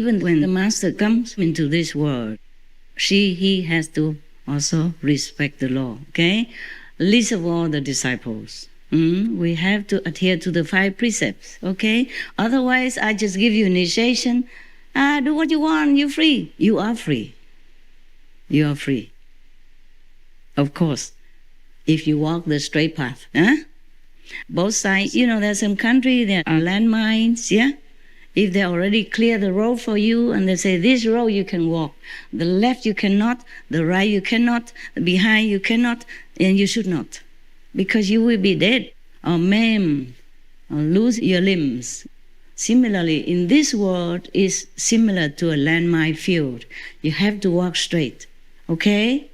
even when the master comes into this world, he has to also respect the law, okay? Least of all the disciples. We have to adhere to the 5 precepts, okay? Otherwise, I just give you initiation. Do what you want, you're free. You are free. You are free. Of course, if you walk the straight path. Both sides, there's some country, there are landmines, yeah? If they already clear the road for you and they say, this road you can walk, the left you cannot, the right you cannot, the behind you cannot, and you should not. Because you will be dead or maimed or lose your limbs. Similarly, in this world is similar to a landmine field. You have to walk straight, okay?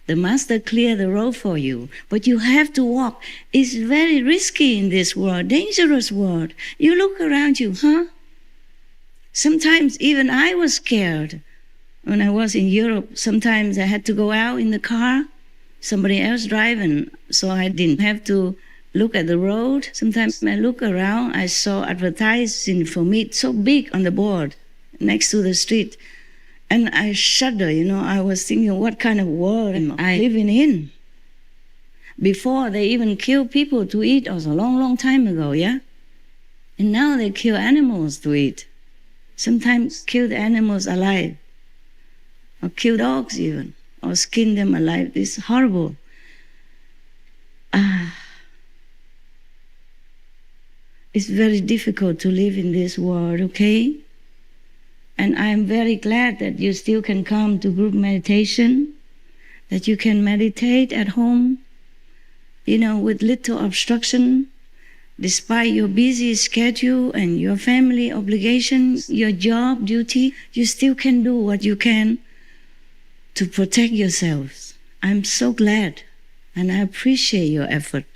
The master clear the road for you, but you have to walk. It's very risky in this world, dangerous world. You look around you, Sometimes even I was scared. When I was in Europe, sometimes I had to go out in the car, somebody else driving, so I didn't have to look at the road. Sometimes I look around, I saw advertising for meat so big on the board next to the street. And I shudder, I was thinking, what kind of world am I living in? Before they even kill people to eat, also a long, long time ago, yeah? And now they kill animals to eat. Sometimes kill the animals alive, or kill dogs even, or skin them alive. It's horrible. It's very difficult to live in this world, okay? And I'm very glad that you still can come to group meditation, that you can meditate at home, with little obstruction, despite your busy schedule and your family obligations, your job duty, you still can do what you can to protect yourselves. I'm so glad, and I appreciate your effort,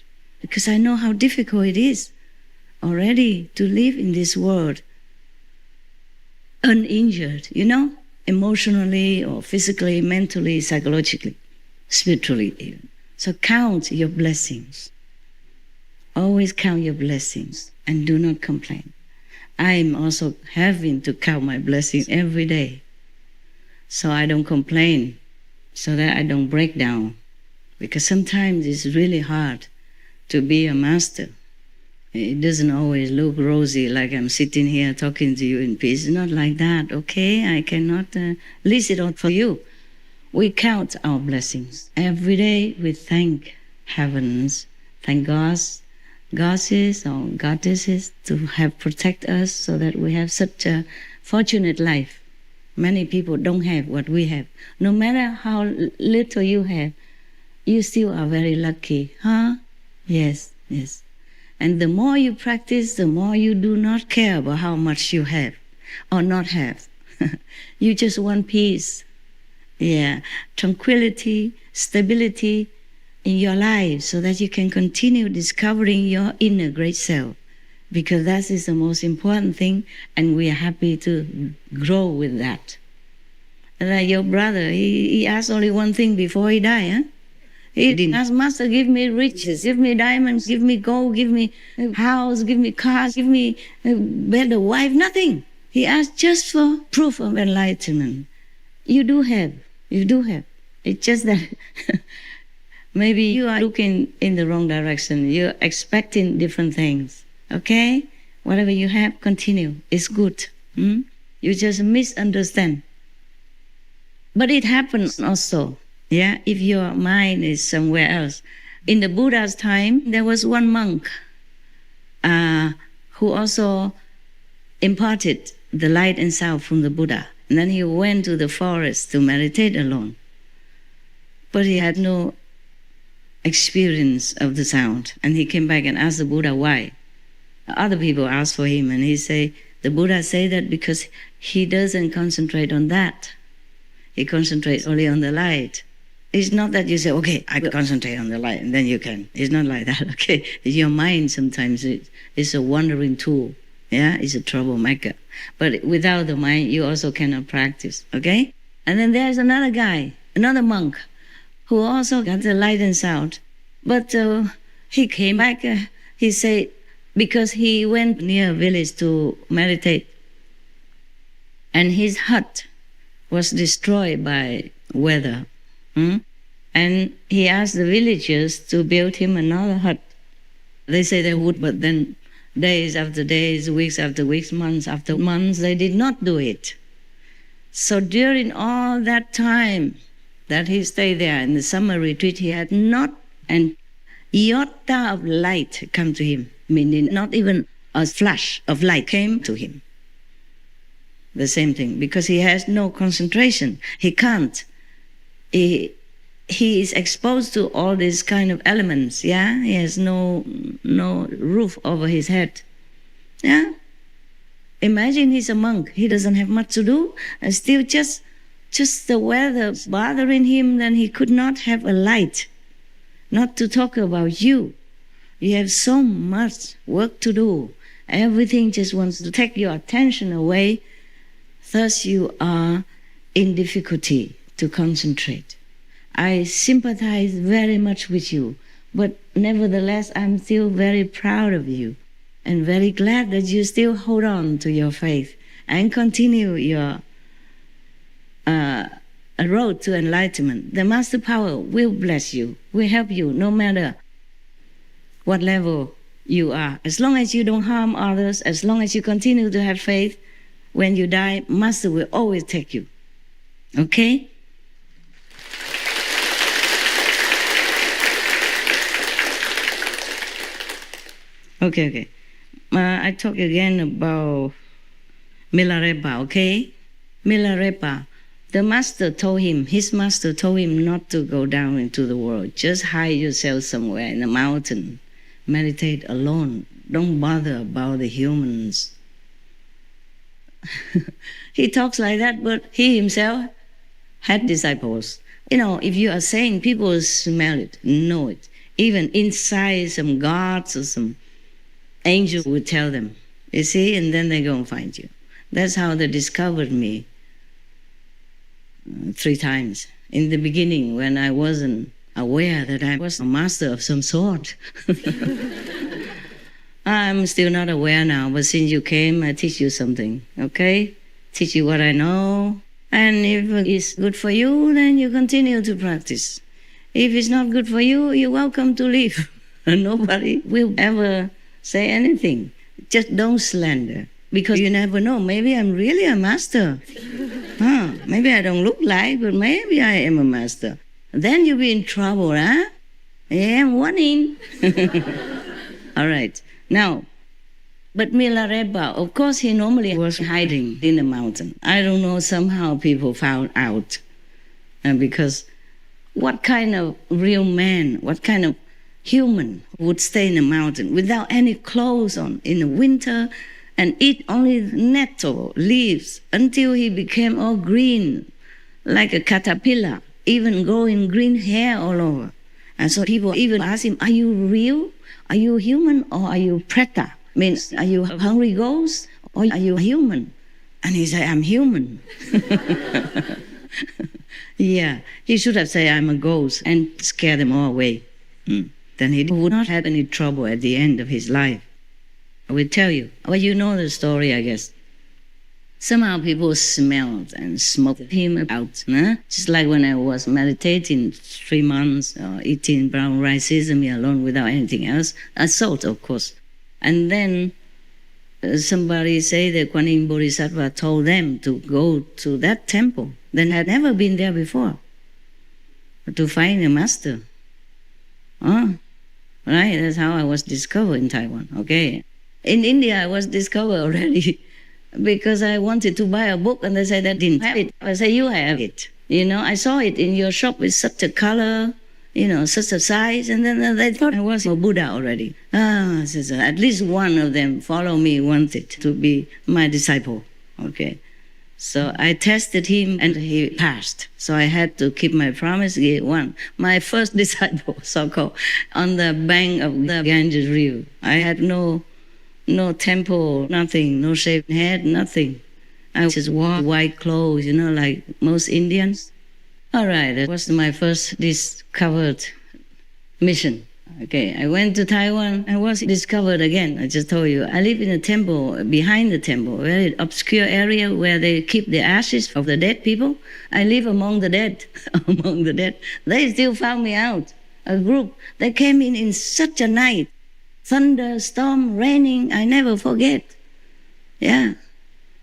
because I know how difficult it is already to live in this world uninjured, emotionally or physically, mentally, psychologically, spiritually even. So count your blessings. Always count your blessings and do not complain. I'm also having to count my blessings every day, so I don't complain, so that I don't break down. Because sometimes it's really hard to be a master. It doesn't always look rosy, like I'm sitting here talking to you in peace. It's not like that, okay? I cannot list it all for you. We count our blessings. Every day we thank heavens, thank goddesses or goddesses to have protect us so that we have such a fortunate life. Many people don't have what we have. No matter how little you have, you still are very lucky, Yes. And the more you practice, the more you do not care about how much you have or not have. You just want peace, tranquility, stability in your life, so that you can continue discovering your inner great self, because that is the most important thing, and we are happy to grow with that. And like your brother, he asked only one thing before he died, He didn't ask, Master, give me riches, give me diamonds, give me gold, give me a house, give me cars, give me a better wife, nothing. He asked just for proof of enlightenment. You do have. It's just that maybe you are looking in the wrong direction. You're expecting different things, okay? Whatever you have, continue. It's good. You just misunderstand. But it happens also. If your mind is somewhere else. In the Buddha's time, there was one monk who also imparted the light and sound from the Buddha. And then he went to the forest to meditate alone. But he had no experience of the sound. And he came back and asked the Buddha why. Other people asked for him, and he said, the Buddha said that because he doesn't concentrate on that. He concentrates only on the light. It's not that you say, okay, I concentrate on the light, and then you can. It's not like that, okay? Your mind sometimes is a wandering tool, It's a troublemaker. But without the mind, you also cannot practice, okay? And then there's another guy, another monk, who also got the light and sound. But he came back, he said, because he went near a village to meditate. and his hut was destroyed by weather. And he asked the villagers to build him another hut. They say they would, but then days after days, weeks after weeks, months after months, they did not do it. So during all that time that he stayed there in the summer retreat, he had not an iota of light come to him, meaning not even a flash of light came to him. The same thing, because he has no concentration. He can't. He is exposed to all these kind of elements, yeah? He has no roof over his head, yeah? Imagine he's a monk. He doesn't have much to do, and still just the weather bothering him, then he could not have a light. Not to talk about you. You have so much work to do. Everything just wants to take your attention away. Thus you are in difficulty to concentrate. I sympathize very much with you, but nevertheless, I'm still very proud of you and very glad that you still hold on to your faith and continue your road to enlightenment. The Master Power will bless you, will help you no matter what level you are. As long as you don't harm others, as long as you continue to have faith, when you die, Master will always take you. Okay? Okay. I talk again about Milarepa, okay? Milarepa, his master told him not to go down into the world. Just hide yourself somewhere in a mountain. Meditate alone. Don't bother about the humans. He talks like that, but he himself had disciples. If you are saying, people smell it, know it. Even inside some gods or some angels would tell them, you see, and then they go and find you. That's how they discovered me 3 times. In the beginning, when I wasn't aware that I was a master of some sort. I'm still not aware now, but since you came, I teach you something, okay? Teach you what I know. And if it's good for you, then you continue to practice. If it's not good for you, you're welcome to leave. Nobody will ever say anything. Just don't slander, because you never know. Maybe I'm really a master. Maybe I don't look like, but maybe I am a master. Then you'll be in trouble, huh? Yeah, I'm warning. All right. Now, but Milarepa, of course, he normally was hiding in the mountain. I don't know, somehow people found out. Because what kind of real man, what kind of human would stay in a mountain without any clothes on in the winter and eat only nettle leaves until he became all green, like a caterpillar, even growing green hair all over. And so people even ask him, are you real? Are you human or are you preta? Means, are you a hungry ghost or are you human? And he said, I'm human. Yeah, he should have said, I'm a ghost, and scare them all away. Then he would not have any trouble at the end of his life. I will tell you. Well, you know the story, I guess. Somehow people smelled and smoked him out. Just like when I was meditating 3 months, eating brown rice, sesame alone without anything else. Salt, of course. And then somebody say that Kuan Yin Bodhisattva told them to go to that temple. They had never been there before, to find a master. Right, that's how I was discovered in Taiwan, okay. In India, I was discovered already because I wanted to buy a book and they said they didn't have it. I said, you have it. I saw it in your shop with such a color, such a size, and then they thought I was a Buddha already. So at least one of them follow me, wanted to be my disciple, okay. So I tested him and he passed. So I had to keep my promise, give one. My first disciple, so-called, on the bank of the Ganges River. I had no temple, nothing, no shaved head, nothing. I just wore white clothes, like most Indians. All right, that was my first discovered mission. Okay, I went to Taiwan. I was discovered again. I just told you. I live in a temple, behind the temple, a very obscure area where they keep the ashes of the dead people. I live among the dead, among the dead. They still found me out. A group, they came in such a night. Thunderstorm, raining, I never forget. Yeah,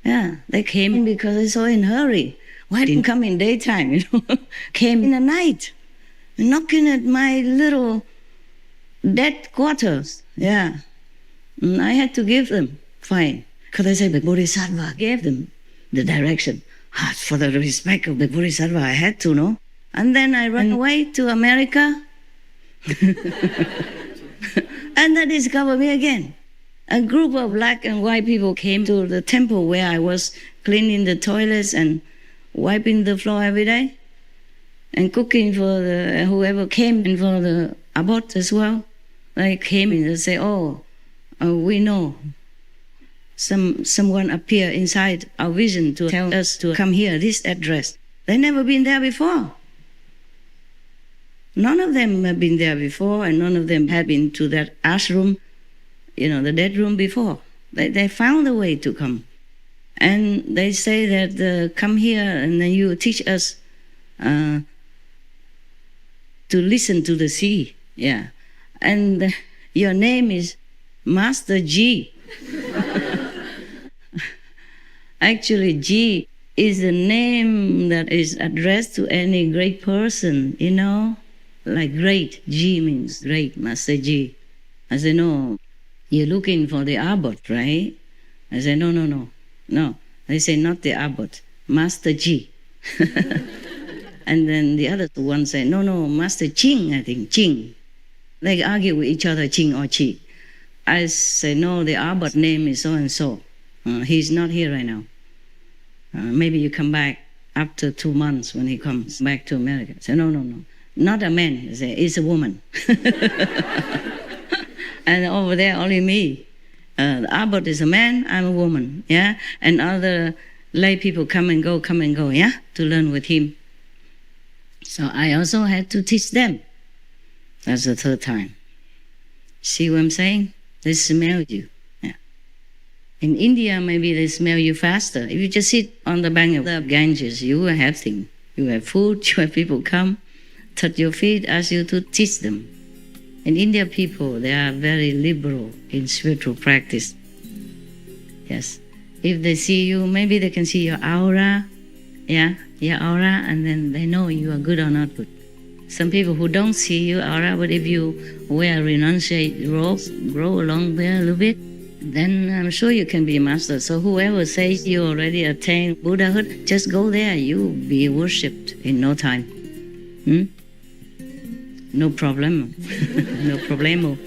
they came in because they saw in hurry. Why didn't come in daytime, Came in the night, knocking at my little dead quarters, yeah. And I had to give them, fine. Because I said the Bodhisattva gave them the direction. For the respect of the Bodhisattva, I had to, no? And then I ran away to America. And they discovered me again. A group of black and white people came to the temple where I was cleaning the toilets and wiping the floor every day and cooking for whoever came in for the abbot as well. They came in and say, we know someone appeared inside our vision to tell us to come here, this address. They never been there before. None of them have been there before, and none of them had been to that ashram, the dead room before. They found a way to come. And they say that come here and then you teach us to listen to the sea. Yeah. And your name is Master G. Actually, G is a name that is addressed to any great person, like great. G means great, Master G. I said, no, you're looking for the abbot, right? I said, no. They say, not the abbot, Master G. And then the other one said, no, Master Ching, I think, Ching. They argue with each other, Ching or Chi. I say, no, the abbot name is so-and-so. He's not here right now. Maybe you come back after 2 months when he comes back to America. I say, no. Not a man. I say, it's a woman. And over there, only me. The abbot is a man, I'm a woman. Yeah? And other lay people come and go, yeah? To learn with him. So I also had to teach them. That's the third time. See what I'm saying? They smell you. Yeah. In India, maybe they smell you faster. If you just sit on the bank of the Ganges, you will have things. You have food, you have people come, touch your feet, ask you to teach them. In India, people, they are very liberal in spiritual practice. Yes. If they see you, maybe they can see your aura. Yeah, your aura, and then they know you are good or not good. Some people who don't see your aura, but if you wear renunciate robes, grow along there a little bit, then I'm sure you can be a master. So whoever says you already attained Buddhahood, just go there. You'll be worshipped in no time. No problem. No problemo.